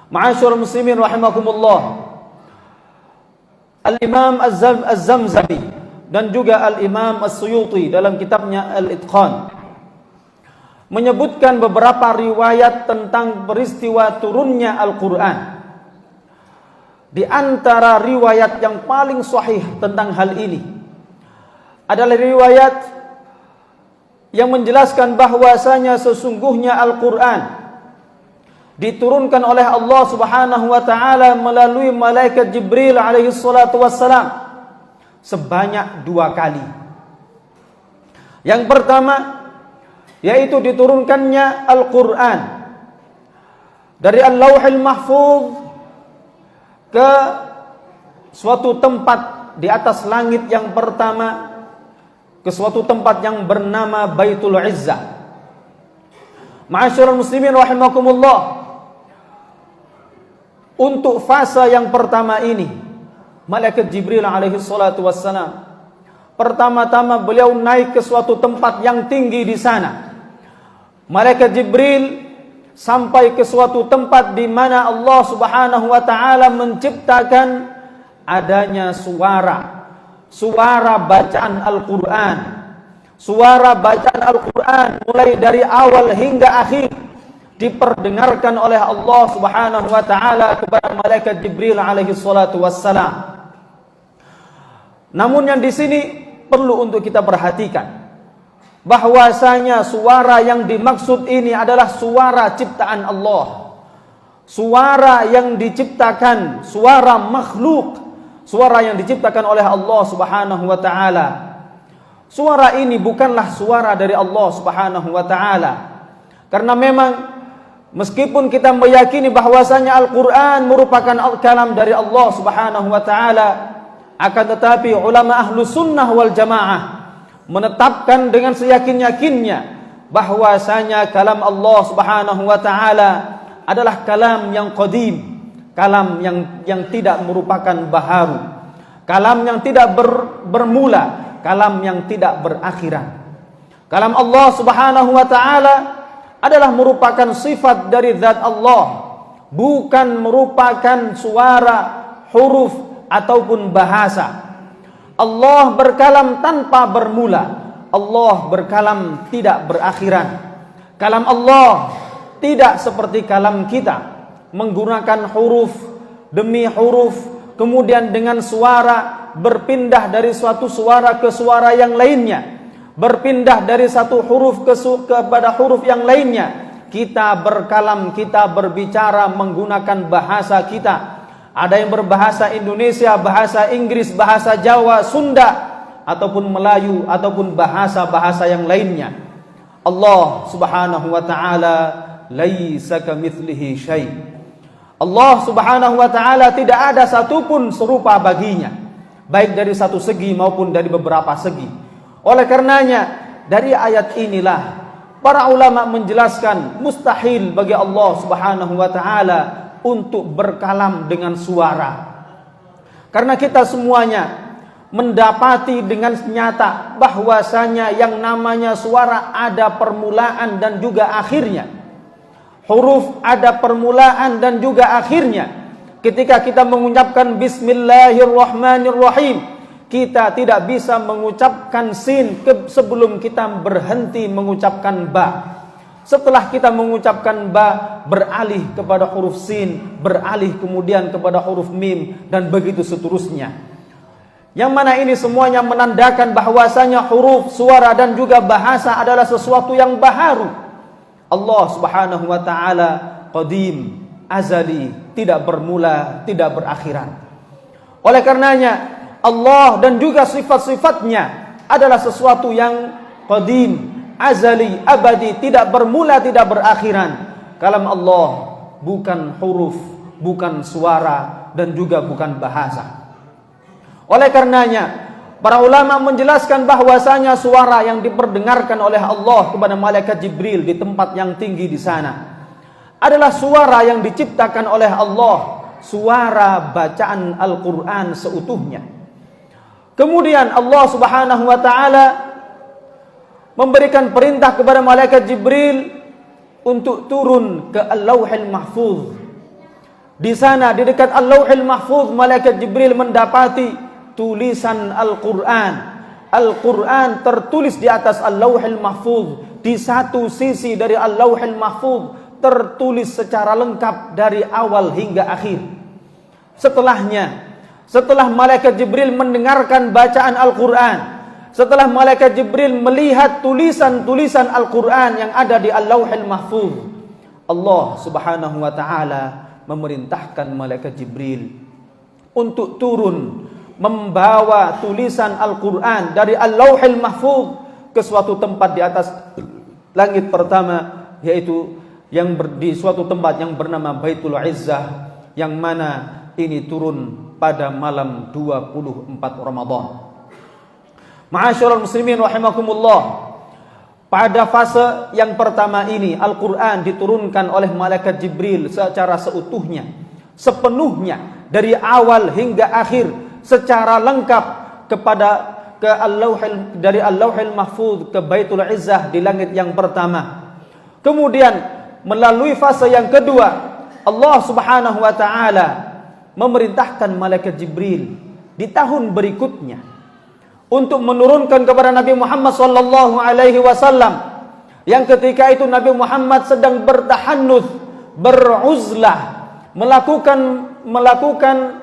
Ma'asyiral muslimin rahimakumullah, Al-Imam Az-Zamzami dan juga Al-Imam As-Suyuti dalam kitabnya Al-Itqan menyebutkan beberapa riwayat tentang peristiwa turunnya Al-Quran. Di antara riwayat yang paling sahih tentang hal ini adalah riwayat yang menjelaskan bahwasanya sesungguhnya Al-Quran diturunkan oleh Allah Subhanahu wa taala melalui malaikat Jibril alaihi salatu wassalam sebanyak 2 kali. Yang pertama yaitu diturunkannya Al-Quran dari Al-Lauhil Mahfuz ke suatu tempat di atas langit yang pertama, ke suatu tempat yang bernama Baitul Izzah. Ma'asyiral muslimin rahimakumullah, untuk fase yang pertama ini malaikat Jibril alaihi salatu wassalam pertama-tama beliau naik ke suatu tempat yang tinggi di sana. Malaikat Jibril sampai ke suatu tempat di mana Allah Subhanahu wa taala menciptakan adanya suara bacaan Al-Quran. Suara bacaan Al-Quran mulai dari awal hingga akhir diperdengarkan oleh Allah Subhanahu wa taala kepada malaikat Jibril alaihi salatu wassalam. Namun yang di sini perlu untuk kita perhatikan bahwasanya suara yang dimaksud ini adalah suara ciptaan Allah. Suara yang diciptakan, suara makhluk, suara yang diciptakan oleh Allah Subhanahu wa taala. Suara ini bukanlah suara dari Allah Subhanahu wa taala. Karena memang meskipun kita meyakini bahwasanya Al-Quran merupakan kalam dari Allah Subhanahu wa taala, akan tetapi ulama ahlu sunnah wal jamaah menetapkan dengan seyakin-yakinnya bahwasanya kalam Allah Subhanahu wa taala adalah kalam yang qadim, kalam yang tidak merupakan baharu, kalam yang tidak bermula, kalam yang tidak berakhiran. Kalam Allah Subhanahu wa taala adalah merupakan sifat dari zat Allah, bukan merupakan suara, huruf ataupun bahasa. Allah berkalam tanpa bermula, Allah berkalam tidak berakhiran. Kalam Allah tidak seperti kalam kita, menggunakan huruf demi huruf, kemudian dengan suara berpindah dari suatu suara ke suara yang lainnya, berpindah dari satu huruf kepada huruf yang lainnya. Kita berkalam, kita berbicara menggunakan bahasa kita. Ada yang berbahasa Indonesia, bahasa Inggris, bahasa Jawa, Sunda, ataupun Melayu, ataupun bahasa-bahasa yang lainnya. Allah Subhanahu wa taala laisa kamitslihi syai'. Allah Subhanahu wa taala tidak ada satupun serupa baginya, baik dari satu segi maupun dari beberapa segi. Oleh karenanya, dari ayat inilah para ulama menjelaskan mustahil bagi Allah Subhanahu wa taala untuk berkalam dengan suara. Karena kita semuanya mendapati dengan nyata bahwasanya yang namanya suara ada permulaan dan juga akhirnya. Huruf ada permulaan dan juga akhirnya. Ketika kita mengucapkan Bismillahirrahmanirrahim, kita tidak bisa mengucapkan sin sebelum kita berhenti mengucapkan ba. Setelah kita mengucapkan ba, beralih kepada huruf sin, beralih kemudian kepada huruf mim, dan begitu seterusnya. Yang mana ini semuanya menandakan bahwasanya huruf, suara dan juga bahasa adalah sesuatu yang baharu. Allah Subhanahu wa taala qadim, azali, tidak bermula, tidak berakhiran. Oleh karenanya Allah dan juga sifat-sifatnya adalah sesuatu yang qadim, azali, abadi, tidak bermula, tidak berakhiran. Kalam Allah bukan huruf, bukan suara, dan juga bukan bahasa. Oleh karenanya para ulama menjelaskan bahwasanya suara yang diperdengarkan oleh Allah kepada malaikat Jibril di tempat yang tinggi di sana adalah suara yang diciptakan oleh Allah, suara bacaan Al-Quran seutuhnya. Kemudian Allah Subhanahu wa taala memberikan perintah kepada malaikat Jibril untuk turun ke Al-Lauhil Mahfuz. Di sana di dekat Al-Lauhil Mahfuz malaikat Jibril mendapati tulisan Al-Qur'an. Al-Qur'an tertulis di atas Al-Lauhil Mahfuz. Di satu sisi dari Al-Lauhil Mahfuz tertulis secara lengkap dari awal hingga akhir. Setelah malaikat Jibril mendengarkan bacaan Al-Qur'an, setelah malaikat Jibril melihat tulisan-tulisan Al-Qur'an yang ada di Al-Lauhil Mahfuz, Allah Subhanahu wa taala memerintahkan malaikat Jibril untuk turun membawa tulisan Al-Qur'an dari Al-Lauhil Mahfuz ke suatu tempat di atas langit pertama, yaitu di suatu tempat yang bernama Baitul Izzah, yang mana ini turun pada malam 24 Ramadan. Ma'asyiral muslimin rahimakumullah. Pada fase yang pertama ini Al-Qur'an diturunkan oleh malaikat Jibril secara seutuhnya, sepenuhnya dari awal hingga akhir secara lengkap dari Al-Lauhil Mahfuz ke Baitul Izzah di langit yang pertama. Kemudian melalui fase yang kedua, Allah Subhanahu wa taala memerintahkan malaikat Jibril di tahun berikutnya untuk menurunkan kepada Nabi Muhammad sallallahu alaihi wasallam, yang ketika itu Nabi Muhammad sedang bertahannuts, beruzlah, melakukan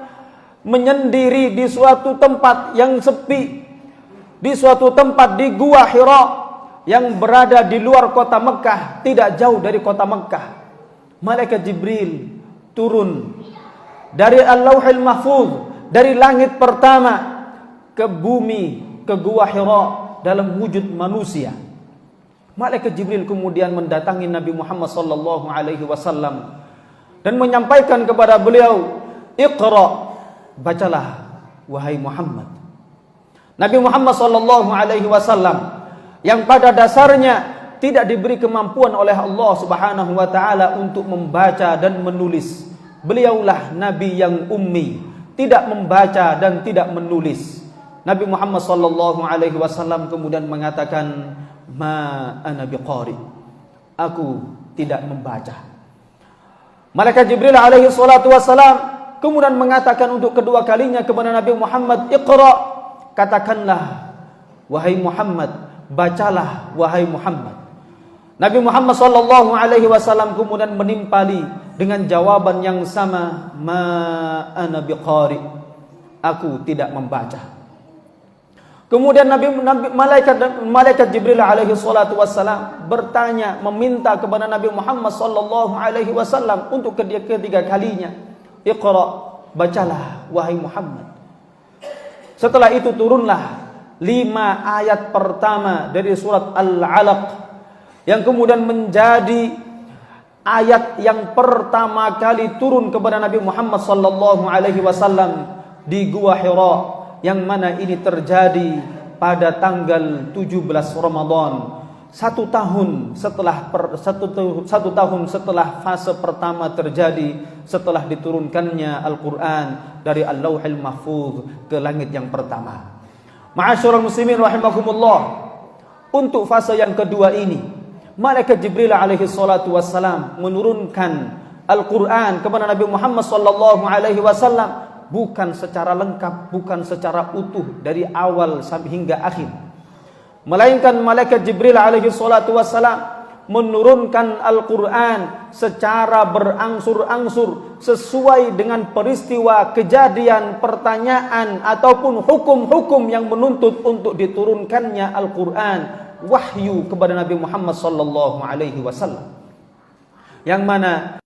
menyendiri di suatu tempat yang sepi, di suatu tempat di Gua Hira yang berada di luar kota Mekah, tidak jauh dari kota Mekah. Malaikat Jibril turun dari Al-Lauhil Mahfuz, dari langit pertama ke bumi, ke Gua Hira dalam wujud manusia. Malaikat Jibril kemudian mendatangi Nabi Muhammad sallallahu alaihi wasallam dan menyampaikan kepada beliau, "Iqra, bacalah wahai Muhammad." Nabi Muhammad sallallahu alaihi wasallam yang pada dasarnya tidak diberi kemampuan oleh Allah Subhanahu wa taala untuk membaca dan menulis. Beliaulah nabi yang ummi, tidak membaca dan tidak menulis. Nabi Muhammad sallallahu alaihi wasallam kemudian mengatakan, "Ma ana biqari." Aku tidak membaca. Malaikat Jibril alaihi salatu wasalam kemudian mengatakan untuk kedua kalinya kepada Nabi Muhammad, "Iqra." Katakanlah wahai Muhammad, bacalah wahai Muhammad. Nabi Muhammad sallallahu alaihi wasallam kemudian menimpali dengan jawaban yang sama, "Ma ana biqari." Aku tidak membaca. Kemudian malaikat Jibril alaihi salatu wassalam bertanya, meminta kepada Nabi Muhammad sallallahu alaihi wasallam untuk ketiga kalinya, "Iqra," bacalah wahai Muhammad. Setelah itu turunlah 5 ayat pertama dari surat Al-Alaq yang kemudian menjadi ayat yang pertama kali turun kepada Nabi Muhammad sallallahu alaihi wasallam di Gua Hira, yang mana ini terjadi pada tanggal 17 Ramadan, satu tahun setelah fase pertama terjadi, setelah diturunkannya Al-Quran dari Al-Lauhil Mahfuz ke langit yang pertama. Ma'asyiral muslimin rahimakumullah, untuk fase yang kedua ini malaikat Jibril alaihi salatu wassalam menurunkan Al-Quran kepada Nabi Muhammad sallallahu alaihi wasallam bukan secara lengkap, bukan secara utuh dari awal sampai hingga akhir, melainkan malaikat Jibril alaihi salatu wassalam menurunkan Al-Quran secara berangsur-angsur sesuai dengan peristiwa, kejadian, pertanyaan ataupun hukum-hukum yang menuntut untuk diturunkannya Al-Quran, wahyu kepada Nabi Muhammad sallallahu alaihi wasallam, yang mana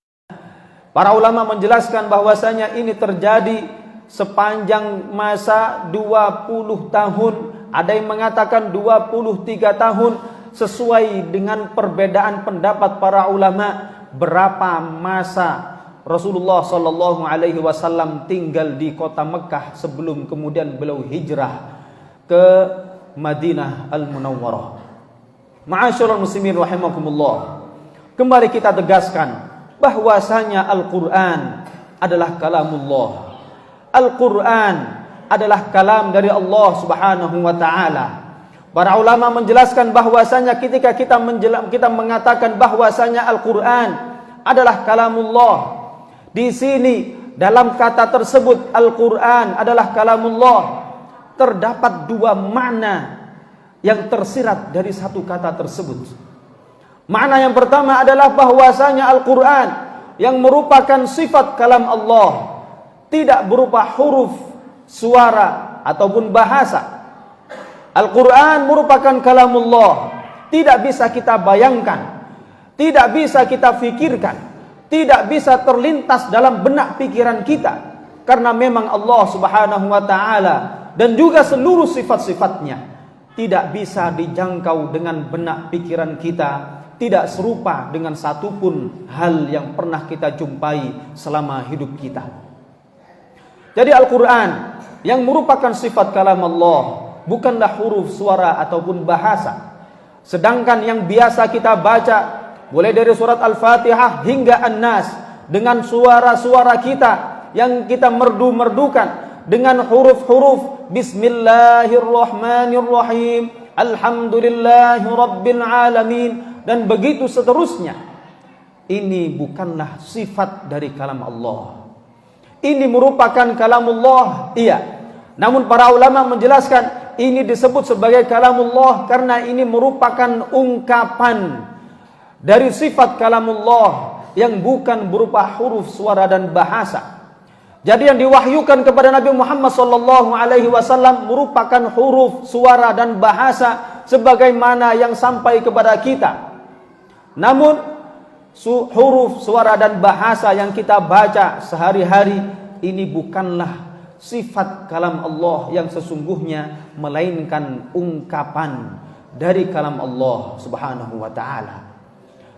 para ulama menjelaskan bahwasanya ini terjadi sepanjang masa 20 tahun, ada yang mengatakan 23 tahun, sesuai dengan perbedaan pendapat para ulama berapa masa Rasulullah sallallahu alaihi wasallam tinggal di kota Mekah sebelum kemudian beliau hijrah ke Madinah Al-Munawwarah. Ma'asyiral muslimin rahimakumullah, kembali kita tegaskan bahwasanya Al-Quran adalah kalamullah. Al-Quran adalah kalam dari Allah Subhanahu wa taala. Para ulama menjelaskan bahwasanya ketika kita mengatakan bahwasanya Al-Quran adalah kalamullah, Di sini dalam kata tersebut Al-Quran adalah kalamullah, terdapat dua makna yang tersirat dari satu kata tersebut. Makna yang pertama adalah bahwasanya Al-Quran yang merupakan sifat kalam Allah, tidak berupa huruf, suara ataupun bahasa. Al-Quran merupakan kalamullah, tidak bisa kita bayangkan, tidak bisa kita fikirkan, tidak bisa terlintas dalam benak pikiran kita, karena memang Allah Subhanahu wa taala dan juga seluruh sifat-sifatnya tidak bisa dijangkau dengan benak pikiran kita, tidak serupa dengan satupun hal yang pernah kita jumpai selama hidup kita. Jadi Al-Quran yang merupakan sifat kalam Allah bukanlah huruf, suara ataupun bahasa. Sedangkan yang biasa kita baca mulai dari surat Al-Fatihah hingga An-Nas dengan suara-suara kita yang kita merdu-merdukan dengan huruf-huruf Bismillahirrahmanirrahim, Alhamdulillahi Rabbil Alamin, dan begitu seterusnya. Ini bukanlah sifat dari kalam Allah. Ini merupakan kalamullah, iya. Namun para ulama menjelaskan ini disebut sebagai kalamullah karena ini merupakan ungkapan dari sifat kalamullah yang bukan berupa huruf, suara dan bahasa. Jadi yang diwahyukan kepada Nabi Muhammad SAW merupakan huruf, suara dan bahasa sebagaimana yang sampai kepada kita. Namun huruf, suara dan bahasa yang kita baca sehari-hari ini bukanlah sifat kalam Allah yang sesungguhnya, melainkan ungkapan dari kalam Allah Subhanahu wa taala.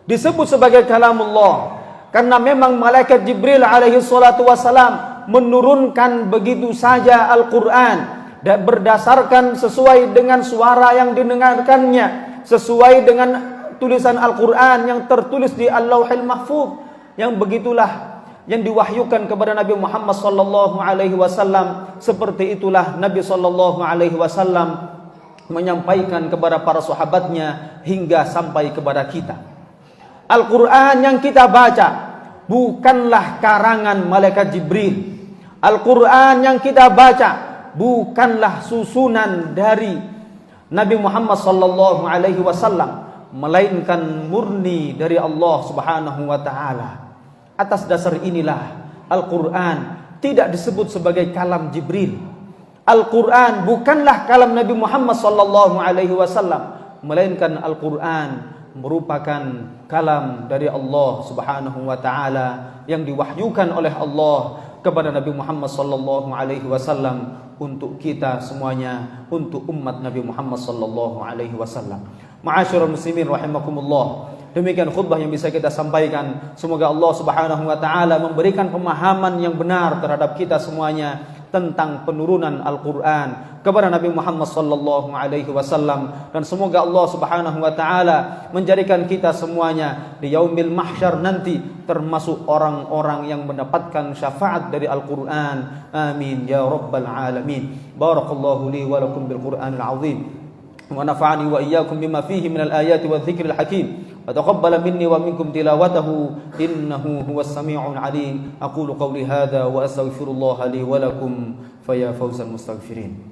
Disebut sebagai kalamullah karena memang malaikat Jibril alaihi salatu wasalam menurunkan begitu saja Al-Quran dan berdasarkan sesuai dengan suara yang didengarkannya, sesuai dengan tulisan Al-Quran yang tertulis di Al-Lauhil Mahfuz. Yang begitulah yang diwahyukan kepada Nabi Muhammad sallallahu alaihi wasallam. Seperti itulah Nabi sallallahu alaihi wasallam menyampaikan kepada para sahabatnya hingga sampai kepada kita. Al-Quran yang kita baca bukanlah karangan malaikat Jibril. Al-Quran yang kita baca bukanlah susunan dari Nabi Muhammad sallallahu alaihi wasallam, melainkan murni dari Allah Subhanahu wa taala. Atas dasar inilah Al-Quran tidak disebut sebagai kalam Jibril. Al-Quran bukanlah kalam Nabi Muhammad sallallahu alaihi wasallam, melainkan Al-Quran merupakan kalam dari Allah Subhanahu wa taala yang diwahyukan oleh Allah kepada Nabi Muhammad sallallahu alaihi wasallam untuk kita semuanya, untuk umat Nabi Muhammad sallallahu alaihi wasallam. Ma'asyiral muslimin rahimakumullah. Demikian khutbah yang bisa kita sampaikan. Semoga Allah Subhanahu wa taala memberikan pemahaman yang benar terhadap kita semuanya tentang penurunan Al-Quran kepada Nabi Muhammad sallallahu alaihi wasallam, dan semoga Allah Subhanahu wa taala menjadikan kita semuanya di yaumil mahsyar nanti termasuk orang-orang yang mendapatkan syafaat dari Al-Quran. Amin ya rabbal alamin. Barakallahu li wa lakum bil Qur'anil azim wa nafa'ani wa iyyakum bima fihi minal ayati wadh-dhikril hakim. وتقبل مني ومنكم تلاوته إنه هو السميع العليم. أقول قولي هذا وأستغفر الله لي ولكم فيا فوز المستغفرين.